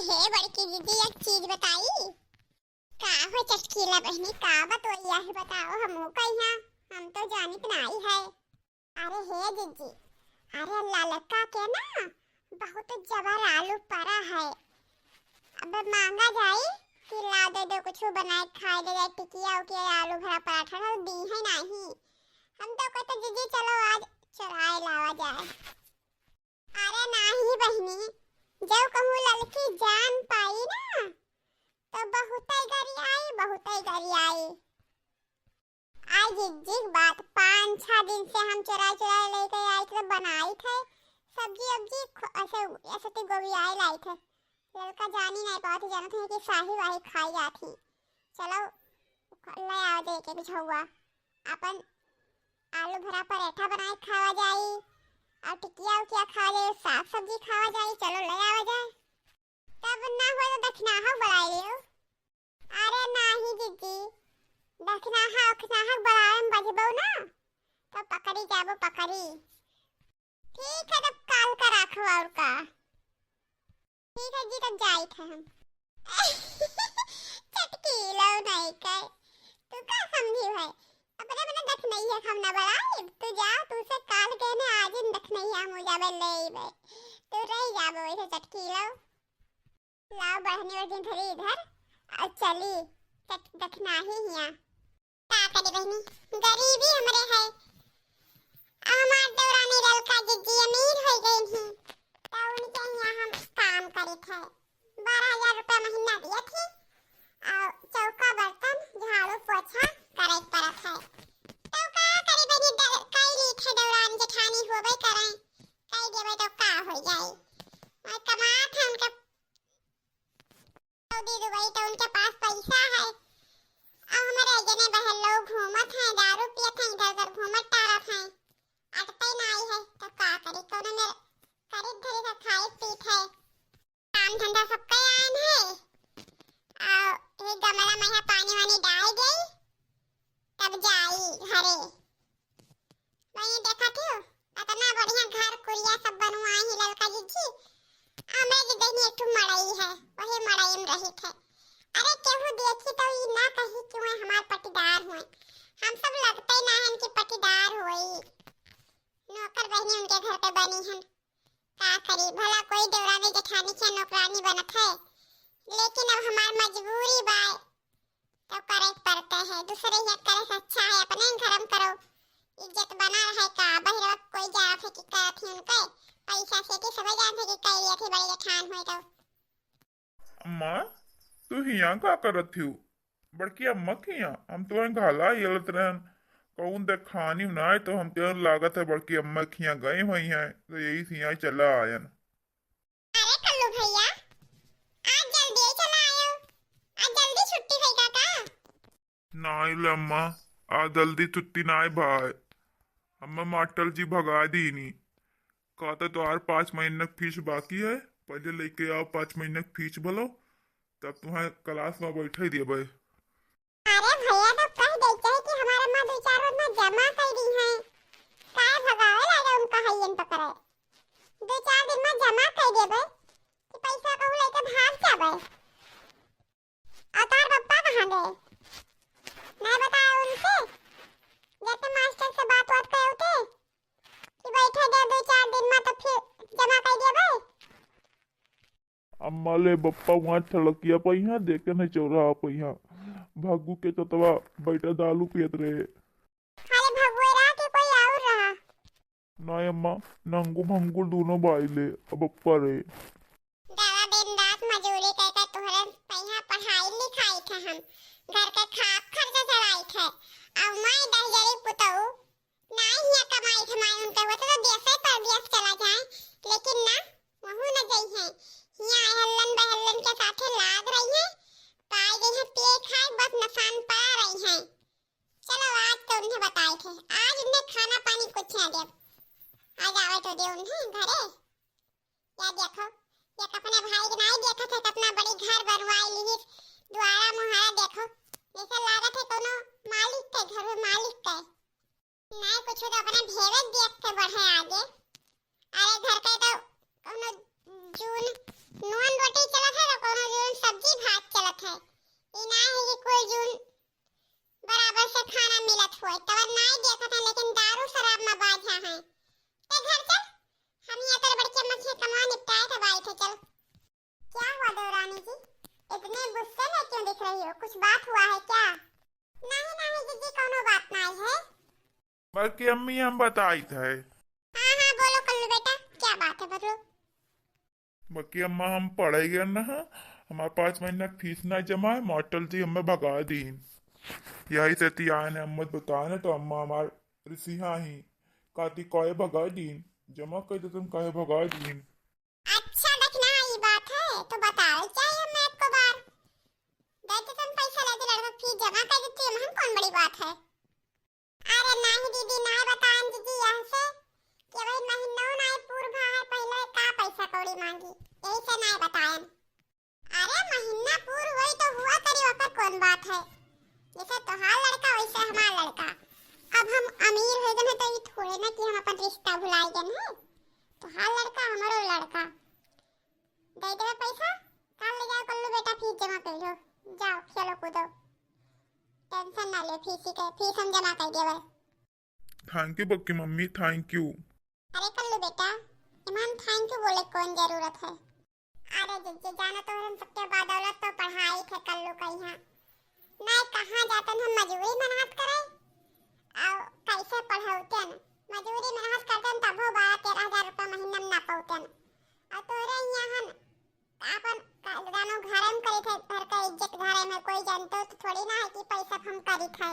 हे बड़की दीदी एक चीज बताई। का हो चटकीला बहनी का बतोइया है बताओ हमो कहिया हम तो जानित नहीं है। अरे हे दीदी अरे ललका के ना बहुत जबर आलू पड़ा है। अब मांगा जाए कि ला दे दो कुछ बनाए खाए दे जाए टिकिया उकिया आलू भरा पराठा ना दी है नहीं। हम तो कहते दीदी चलो आज चुराए लावा जाए। अरे नहीं बहनी जब कहूँ ललकी जान पाई ना तो बहुत गरी आई। आज जिग बात 5-6 दिन से हम चुरा लेके आए थे बनाई थे सब्जी अब्जी ऐसे ऐसे तो गोभी आई लाई थे। लड़का जानी नहीं पाती जाना था कि शाही वाही खाई जाती। चलो ले आओ दे के कुछ हुआ अपन आलू भरा पराठा बनाए खावा जाए और टिकिया उकिया खावा जाए साग सब्जी खावा जाए। चलो ले आवा जाए तब ना हो तो दक्षिणाहक बढ़ाई लियो। अरे नहीं दीदी दक्षिणाहक बढ़ाए में बजबो ना तो पकड़ी जाबो पकड़ी। ठीक है तब काल का रखो और का ठीक है जी तब जाई थे हम। चटकीलो नहीं कर तू का समझी भाई अपने मैंने दख नहीं है हम ना बढ़ाई तू जा तू से काल के ने आज इन दख नहीं है मुझे बे ले बे तू रह जाबो ऐसे चटकीलो लाओ बढ़ने वाली दिन थरी इधर और चली दखना ही हिया का करी बहनी गरीबी हमरे है। हमार दौरानी ललका जिज्जी अमीर हो गई थी तो उनके यहाँ हम काम करी थे 12,000 रुपया महीना दिए थे और चौका बर्तन झाड़ू पोछा करे पड़त है। तो का करी बनी कई ली थे दौरान जेठानी होबे करें कई देवे तो का हो जाए और कमा था उनका सऊदी दुबई तो उनके पास पैसा है। अब हमारे जने बहन लोग घूमत हैं दारू पियत हैं इधर उधर घूमत टारत हैं अटते नहीं है तो का करी कोनो में खरीद धरी का खाए पीत है काम धंधा सब के आन है। और ये गमला में है पानी वानी डाल गई तब जाई घरे वही देखा थी इतना बढ़िया घर कुरिया सब बनवाई ही ललका जिज्जी हमें जी देखनी एक मड़ई है वही मड़ई में रही थे। अरे केहू देखी तो ये ना कही कि वह हमार पटीदार हुए हम सब लगते ना हैं कि पटीदार हुई नौकर बहनी उनके घर पे बनी हैं। का करी भला कोई देवरानी जेठानी के नौकरानी बनत है लेकिन अब हमार मजबूरी बाय तो करे पड़ते है दूसरे ही करे से अच्छा है अपने घर में करो इज्जत बना रहे का बहिरवा कोई जा थे कि का थी उनके पैसा से कि समझ जाते कि कई लिए थे बड़ी जेठान हुई तो। अम्मा तू हिया का करत थी बड़की अम्मा की यहाँ हम तो घाला येलत रहन कौन दे खानी ना तो हम तो लागत है बड़की अम्मा की यहाँ गए हुई हैं तो यही से यहाँ चला आयन। अरे कल्लू भैया आज जल्दी चला आयो आज जल्दी छुट्टी होई का नाई ले अम्मा आज जल्दी छुट्टी ना भाई अम्मा मास्टर जी भगा दी नहीं कहते तो यार 5 महीने की फीस बाकी है पहले लेके आओ 5 महीने की फीस भलो तब तुम्हें क्लास में बैठे दिए भाई। अरे भैया तो कह देते हैं कि हमारे मां 2-4 रोज में जमा कर दी हैं काय भगावे लागे उनका हयन पकड़े 2-4 दिन में जमा कर देबे कि पैसा कहू लेके भाग जाबे। अतार पप्पा कहां गए नहीं बताया उनसे जैसे मास्टर से बात करे थे कि बैठे दे 2-4 दिन में तो फिर जमा कर देबे। अम्मा ले बप्पा वहाँ छड़किया पहिया देखे नहीं चौरा पहिया भागू के चतवा बैठा दालू पियत रहे। अरे भगोरा के कोई और रहा ना अम्मा नंगू भंगू दोनों बाइले अब अप्पा रहे दादा दिन रात मजूरी करके तोहरे पहिया पढ़ाई लिखाई थे हम घर के खाप खर्चा चलाई थे अब मैं 10 जरी पुतऊ नहीं है कमाई थमाई उनके होते तो देशे परदेश चला जाए लेकिन ना वहु न गई है यहाँ हल्लन बहल्लन के साथे लाग रही है पाई गई है पिए खाए बस नसान पा रही है। चलो आज तो उन्हें बताए थे आज उन्हें खाना पानी कुछ न दे आज आवे तो दे उन्हें घरे या देखो ये अपने भाई के नहीं देखा थे कितना बड़ी घर बनवाई ली द्वारा मुहारा देखो जैसे लागत है कोनो मालिक के घर में मालिक के नहीं कुछ तो अपने भेवे देख के बढ़े आगे। अरे घर के तो कोनो जून नॉन रोटी चला था क्या हुआ देवरानी जी, इतने गुस्से में क्यों दिख रही हो? कुछ बात हुआ है क्या? नहीं नहीं जीजी, कोनो बात नहीं है। बाकी अम्मी हम बताई थे। हाँ हाँ बोलो कल्लू बेटा, क्या बात है बोलो। बाकी अम्मा हम पढ़े गए ना, हमारे 5 महीना की फीस ना जमा है, मास्टर जी हमें भगा दी। यही से तियान है अम्मत बताने तो अम्मा हमार रिसिहा ही काती कहे भगा दीन, जमा कर दे तुम कहे भगा दीन। अच्छा देखना ये बात है तो बताओ चाहिए मैं आपको बार देते तुम पैसा लेते लड़का फीस जमा कर देती है, हम कौन बड़ी बात है। अरे नहीं दीदी नहीं बताएं दीदी यहाँ से कि भाई महीनों नहीं पूर्व है पहले का पैसा कौड़ी मांगी, यही से नहीं बताएं। अरे महीना पूर्व हुई तो हुआ करी वक्त कौन बात है, जैसे तोहार लड़का वैसे हमारा लड़का। अब हम अमीर हो गए तो ये थोड़े ना कि हम अपन रिश्ता भुलाए गए हैं। तोहार लड़का हमारो लड़का, दे दे पैसा, कल ले जाओ कल्लू बेटा फीस जमा कर लो, जाओ खेलो कूदो, टेंशन ना ले फीस हम जमा कर देवे। थैंक यू बक्की मम्मी, थैंक यू। अरे कल्लू बेटा ईमान थैंक यू बोले कौन जरूरत है। अरे जिज्जी जाना तो हम सबके बदौलत तो पढ़ाई थे कल्लू का यहाँ नहीं कहाँ जाते हम मजदूरी मेहनत करे और कैसे पढ़ाते न मजदूरी मेहनत करते न तब 12-13 हजार रुपया महीना में ना पाते न और तोरे यहाँ न अपन जानो घरे में करी थे घर का इज्जत घरे में कोई जानते तो थोड़ी ना है कि पैसा हम करी थे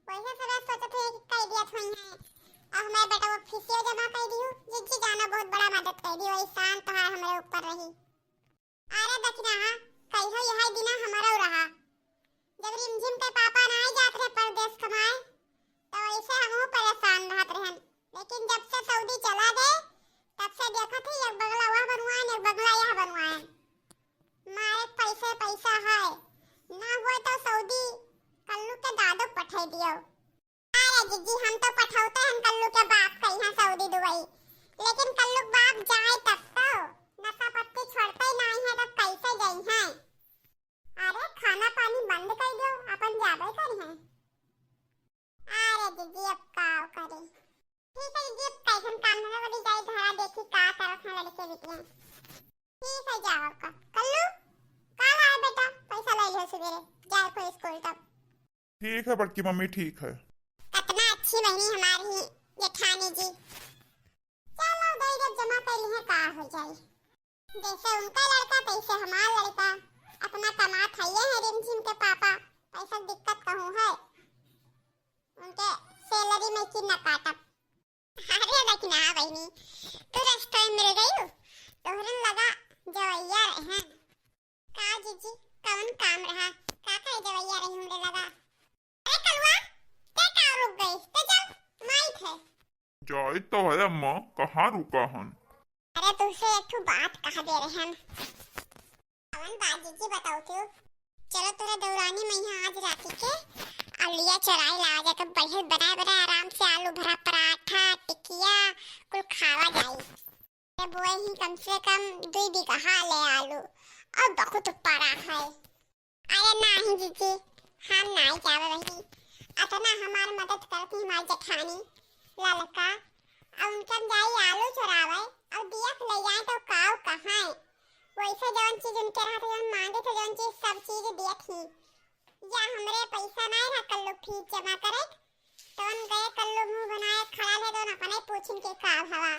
वैसे सब सोचते थे कि कई दिया थोड़ी है और हमारे बेटा वो फीसियो जमा कर दियो। जिज्जी जाना बहुत बड़ा मदद कर दियो, एहसान तो हमारे ऊपर रही। अरे दक्षिणा हाँ कहियो यही दिना हमारा रहा जब रिमझिम के पापा ना जात रहे परदेश कमाए तो ऐसे हम परेशान रहत रहन, लेकिन जब से सऊदी चला गए तब से देखा थी एक बगला वह बनवाए एक बगला यह बनवाए। मारे पैसे पैसा है ना हुए तो सऊदी कल्लू के दादो पठा दियो। अरे जीजी हम तो पठाते हैं कल्लू के बाप का यहाँ सऊदी दुबई, लेकिन कल्लू बाप जाए तब तो नशा पत्ती छोड़ते ही नहीं है तो कैसे गई हैं। अरे खाना पानी बंद कर दो अपन जाबे कर हैं। अरे जीजी अब काव करे, ठीक है जीजी अब कैसन काम है बड़ी जाई धरा देखी का तरफ है लड़के बिटिया। ठीक है जाओ का कल्लू कल आए बेटा पैसा ले लियो सवेरे जाए कोई स्कूल तक। ठीक है बड़की मम्मी ठीक है। कितना अच्छी बहनी हमारी जेठानी जी, चलो दे जब जमा कर लिए का हो जाए, जैसे उनका लड़का तैसे हमारा लड़का अपना कमा खाइए है रिमझिम के पापा पैसा दिक्कत कहूँ है उनके सैलरी में की न काटब। अरे देखना बहनी तू रास्ते में मिल गई तोहरन लगा जवैया रहे का जीजी कौन काम रहा का जवैया रही हमरे लगा। अरे कलवा क्या रुक गई तो चल माई थे जाए तो है अम्मा, कहाँ रुका हन? अरे तुझसे एक ठो बात कह दे रहे हम कौन बात जीजी बताओ तू। चलो तेरा दौरानी में यहाँ आज राती के अलिया चराई ला जाकर बढ़िया बनाए बनाए आराम से आलू भरा पराठा टिकिया कुल खावा जाए। बोए ही कम से कम 2 बीघा ले आलू और बहुत पड़ा है। अरे नहीं जीजी हम नहीं जावे वही अतना हमारी मदद करती हमारी जेठानी ललका और उनके जाई आलू चुरावे और दिया ले जाए तो काव कहाँ है वैसे जौन चीज उनके रहा था मांगे थे जौन चीज सब चीज दिया थी या हमरे पैसा नहीं रहा कल्लू फीस जमा करे तो हम गए कल्लू मुंह बनाए खड़ा है तो अपने पूछिन के काव हवा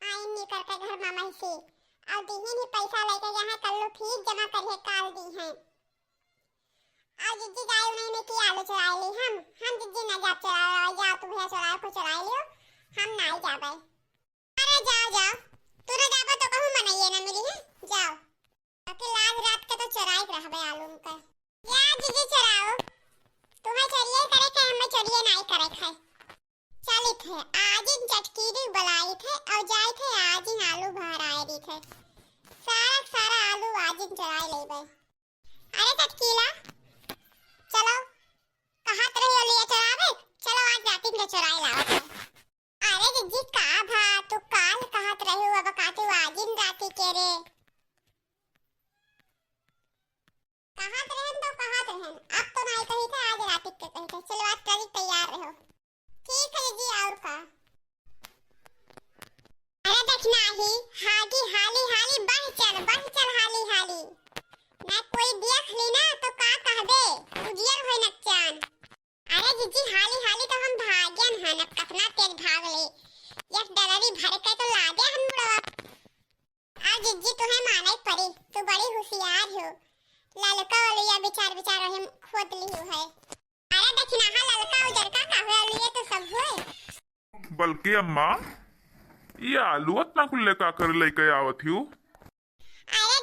आई निकल के घर मामा से और दीही ही पैसा लेके यहाँ कल्लू फीस जमा करे काल दी है। आज जिज्जी जाए नहीं में की आलू चुरा ली हम जिज्जी न जा चुरा जा तू भैया चुरा को चुरा लियो हम नहीं जाबे। अरे जाओ जाओ तू न जाबे तो कहूं मनाइए न मिली है जाओ बाकी लाज रात के तो चुराई रहबे आलू का या जिज्जी चुराओ तुम्हें चोरिए करे के हमें चोरिए नहीं करे खाए चली थे आज इन चटकीरी बुलाई थे और जाए थे आज इन आलू भर आए दी थे सारा आलू आज इन चुराई ले गए। अरे चटकीला चलो कहाँ रही लिया चुरावे चलो आज रात में चुराई लाओ। अरे जिज्जी का भा तू काल कहाँ रही हो अब कातू आज इन राती के रे कहाँ रहन तो कहाँ रहन अब तो नहीं कही थे आज रात के कही थे चलो आज कल तैयार रहो। ठीक है जी और का अरे देखना ही हागी हाली हाली बढ़ चल हाली परी, तू बड़ी होशियार हो। ललका वाली विचार विचार हम खोद ली है। अरे देखना हा ललका उजर का हुआ लिए तो सब हुए। बल्कि अम्मा ये आलू इतना कुल्ले का कर लेके आवत हूँ। अरे